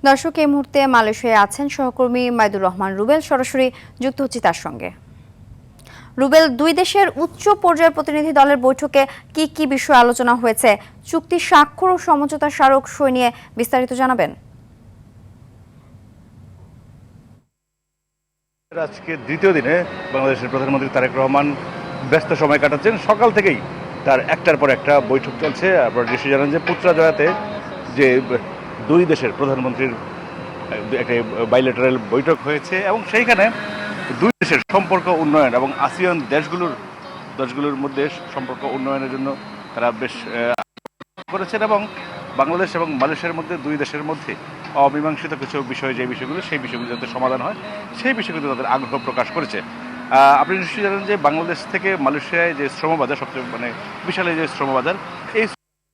দর্শক, এই মুহূর্তে মালয়েশিয়ায় আছেন সহকর্মী মাইদুর রহমান রুবেল। সরাসরি যুক্ত হচ্ছি তার সঙ্গে। রুবেল, দুই দেশের উচ্চ পর্যায়ের প্রতিনিধি দলের বৈঠকে কি কি বিষয় আলোচনা হয়েছে, চুক্তি স্বাক্ষর ও সমঝোতা স্মারক সই নিয়ে বিস্তারিত জানাবেন। আজকে দ্বিতীয় দিনে বাংলাদেশের প্রধানমন্ত্রী তারেক রহমান ব্যস্ত সময় কাটাচ্ছেন। সকাল থেকেই তার একটার পর একটা বৈঠক চলছে। আপনারা নিশ্চয়ই জানেন যে পুত্রাজয়াতে যে দুই দেশের প্রধানমন্ত্রীর একটা বাইলেটারাল বৈঠক হয়েছে এবং সেইখানে দুই দেশের সম্পর্ক উন্নয়ন এবং আসিয়ান দেশগুলোর মধ্যে সম্পর্ক উন্নয়নের জন্য তারা বেশ করেছেন এবং বাংলাদেশ এবং মালয়েশিয়ার মধ্যে দুই দেশের মধ্যে অমীমাংসিত কিছু বিষয়, যে বিষয়গুলো সেই বিষয়গুলো যাতে সমাধান হয় সেই বিষয়গুলো তাদের আগ্রহ প্রকাশ করেছে। আপনি নিশ্চয়ই জানেন যে বাংলাদেশ থেকে মালয়েশিয়ায় যে শ্রমবাজার সবচেয়ে বিশাল এই যে শ্রমবাজার, এই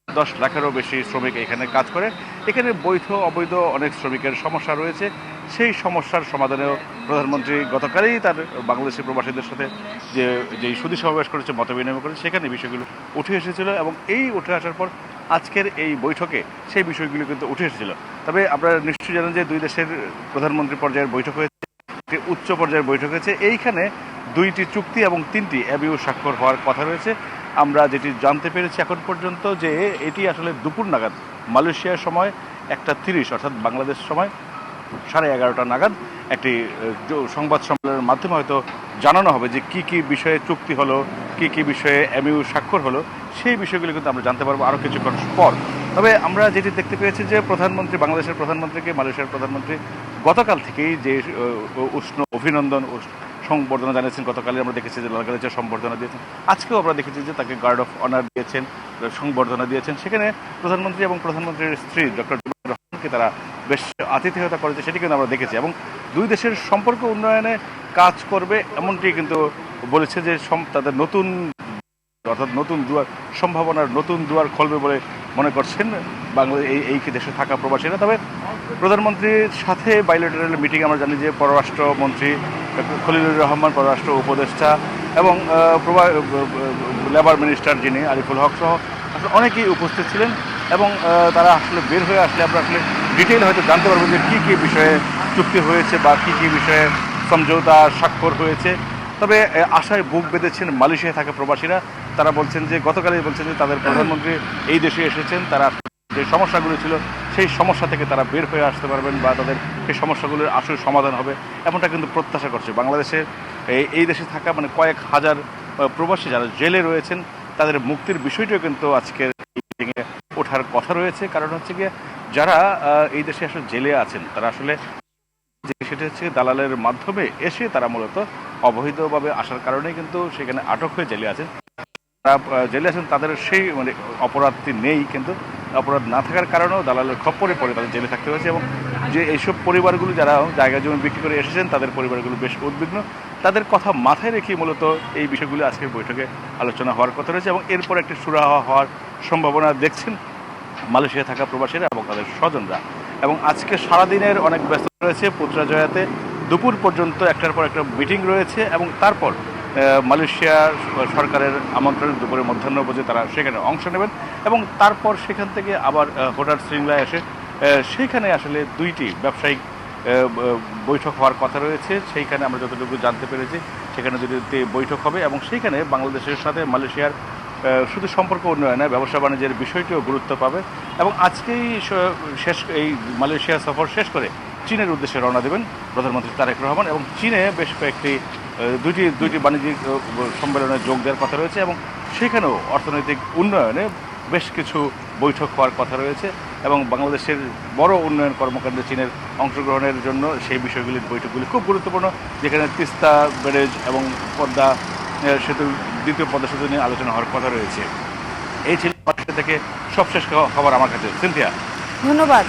10 লাখেরও বেশি শ্রমিক এখানে কাজ করে। এখানে বৈধ অবৈধ অনেক শ্রমিকের সমস্যা রয়েছে। সেই সমস্যার সমাধানেও প্রধানমন্ত্রী গতকালই তার বাংলাদেশি প্রবাসীদের সাথে যেই সুধী সমাবেশ করেছে, মত বিনিময় করেছে, সেখানে বিষয়গুলো উঠে এসেছিল এবং এই উঠে আসার পর আজকের এই বৈঠকে সেই বিষয়গুলো কিন্তু উঠে এসেছিল। তবে আপনারা নিশ্চয়ই জানেন যে দুই দেশের প্রধানমন্ত্রী পর্যায়ের বৈঠক হয়েছে, একটি উচ্চ পর্যায়ের বৈঠক হয়েছে। এইখানে 2টি চুক্তি এবং 3টি এমওইউ স্বাক্ষর হওয়ার কথা রয়েছে। আমরা যেটি জানতে পেরেছি এখন পর্যন্ত যে এটি আসলে দুপুর নাগাদ মালয়েশিয়ার সময় 1:30 অর্থাৎ বাংলাদেশ সময় 11:30 নাগাদ একটি সংবাদ সম্মেলনের মাধ্যমে হয়তো জানানো হবে যে কি কি বিষয়ে চুক্তি হলো, কি কি বিষয়ে এমওইউ স্বাক্ষর হলো, সেই বিষয়গুলো কিন্তু আমরা জানতে পারবো আরও কিছুক্ষণ পর। তবে আমরা যেটি দেখতে পেয়েছি যে বাংলাদেশের প্রধানমন্ত্রীকে মালয়েশিয়ার প্রধানমন্ত্রী গতকাল থেকেই যে উষ্ণ অভিনন্দন সংবর্ধনা জানিয়েছেন। গতকালই আমরা দেখেছি যে লাল গালিচার সংবর্ধনা দিয়েছেন, আজকেও আমরা দেখেছি যে তাকে গার্ড অফ অনার দিয়েছেন, সংবর্ধনা দিয়েছেন। সেখানে প্রধানমন্ত্রী এবং প্রধানমন্ত্রীর স্ত্রী ডক্টর রহমানকে তারা বেশ আতিথেয়তা করেছে, সেটি কিন্তু আমরা দেখেছি এবং দুই দেশের সম্পর্ক উন্নয়নে কাজ করবে এমনটি কিন্তু বলেছে যে তাদের অর্থাৎ নতুন দুয়ার সম্ভাবনার নতুন দুয়ার খুলবে বলে মনে করছেন বাংলাদেশ এই দেশে থাকা প্রবাসীরা। তবে প্রধানমন্ত্রীর সাথে বাইলেটারাল মিটিং আমরা জানি যে পররাষ্ট্রমন্ত্রী খলিলুর রহমান, পররাষ্ট্র উপদেষ্টা এবং লেবার মিনিস্টার যিনি আরিফুল হক সহ অনেকেই উপস্থিত ছিলেন এবং তারা আসলে বের হয়ে আসলে আমরা আসলে ডিটেইল হয়তো জানতে পারবো যে কী কী বিষয়ে চুক্তি হয়েছে বা কী কী বিষয়ে সমঝোতা স্বাক্ষর হয়েছে। তবে আশায় বুক বেঁধেছেন মালয়েশিয়ায় থাকা প্রবাসীরা। তারা বলছেন যে গতকালই বলছেন যে তাদের প্রধানমন্ত্রী এই দেশে এসেছেন, তারা যে সমস্যাগুলো ছিল সেই সমস্যা থেকে তারা বের হয়ে আসতে পারবেন বা তাদের সেই সমস্যাগুলোর আসল সমাধান হবে, এমনটা কিন্তু প্রত্যাশা করছে। বাংলাদেশের এই দেশে থাকা কয়েক হাজার প্রবাসী যারা জেলে রয়েছেন তাদের মুক্তির বিষয়টিও কিন্তু আজকের মিটিংয়ে ওঠার কথা রয়েছে। কারণ হচ্ছে গিয়ে যারা এই দেশে আসলে জেলে আছেন তারা আসলে সেটা হচ্ছে দালালের মাধ্যমে এসে তারা মূলত অবৈধভাবে আসার কারণেই কিন্তু সেখানে আটক হয়ে জেলে আছেন। তারা জেলে আছেন, তাদের সেই অপরাধটি নেই, কিন্তু অপরাধ না থাকার কারণেও দালালের খপ্পরে পড়ে তাদের জেলে থাকতে হয়েছে এবং যে এইসব পরিবারগুলো যারা জায়গা জমি বিক্রি করে এসেছেন তাদের পরিবারগুলো বেশ উদ্বিগ্ন। তাদের কথা মাথায় রেখে মূলত এই বিষয়গুলো আজকের বৈঠকে আলোচনা হওয়ার কথা রয়েছে এবং এরপর একটি সুরাহা হওয়ার সম্ভাবনা দেখছেন মালয়েশিয়া থাকা প্রবাসীরা এবং তাদের স্বজনরা। এবং আজকে সারাদিনের অনেক ব্যস্ত রয়েছে পুত্রাজয়াতে, দুপুর পর্যন্ত একটার পর একটা মিটিং রয়েছে এবং তারপর মালয়েশিয়া সরকারের আমন্ত্রণে দুপুরে মধ্যাহ্নভোজে তারা সেখানে অংশ নেবেন এবং তারপর সেখান থেকে আবার হোটেল শৃঙ্খলায় এসে সেইখানে আসলে 2টি ব্যবসায়িক বৈঠক হওয়ার কথা রয়েছে। সেইখানে আমরা যতটুকু জানতে পেরেছি সেখানে যদি বৈঠক হবে এবং সেইখানে বাংলাদেশের সাথে মালয়েশিয়ার শুধু সম্পর্ক উন্নয়নে ব্যবসা বাণিজ্যের বিষয়টিও গুরুত্ব পাবে এবং আজকেই এই মালয়েশিয়া সফর শেষ করে চীনের উদ্দেশ্যে রওনা দেবেন প্রধানমন্ত্রী তারেক রহমান এবং চীনে বেশ কয়েকটি দুইটি বাণিজ্যিক সম্মেলনে যোগ দেওয়ার কথা রয়েছে এবং সেখানেও অর্থনৈতিক উন্নয়নে বেশ কিছু বৈঠক হওয়ার কথা রয়েছে এবং বাংলাদেশের বড় উন্নয়ন কর্মকাণ্ডে চীনের অংশগ্রহণের জন্য সেই বিষয়গুলির বৈঠকগুলি খুব গুরুত্বপূর্ণ, যেখানে তিস্তা ব্যারেজ এবং পদ্মা সেতু, দ্বিতীয় পদ্মা সেতু নিয়ে আলোচনা হওয়ার কথা রয়েছে। এই ছিল থেকে সবশেষ খবর আমার কাছে। সিনথিয়া, ধন্যবাদ।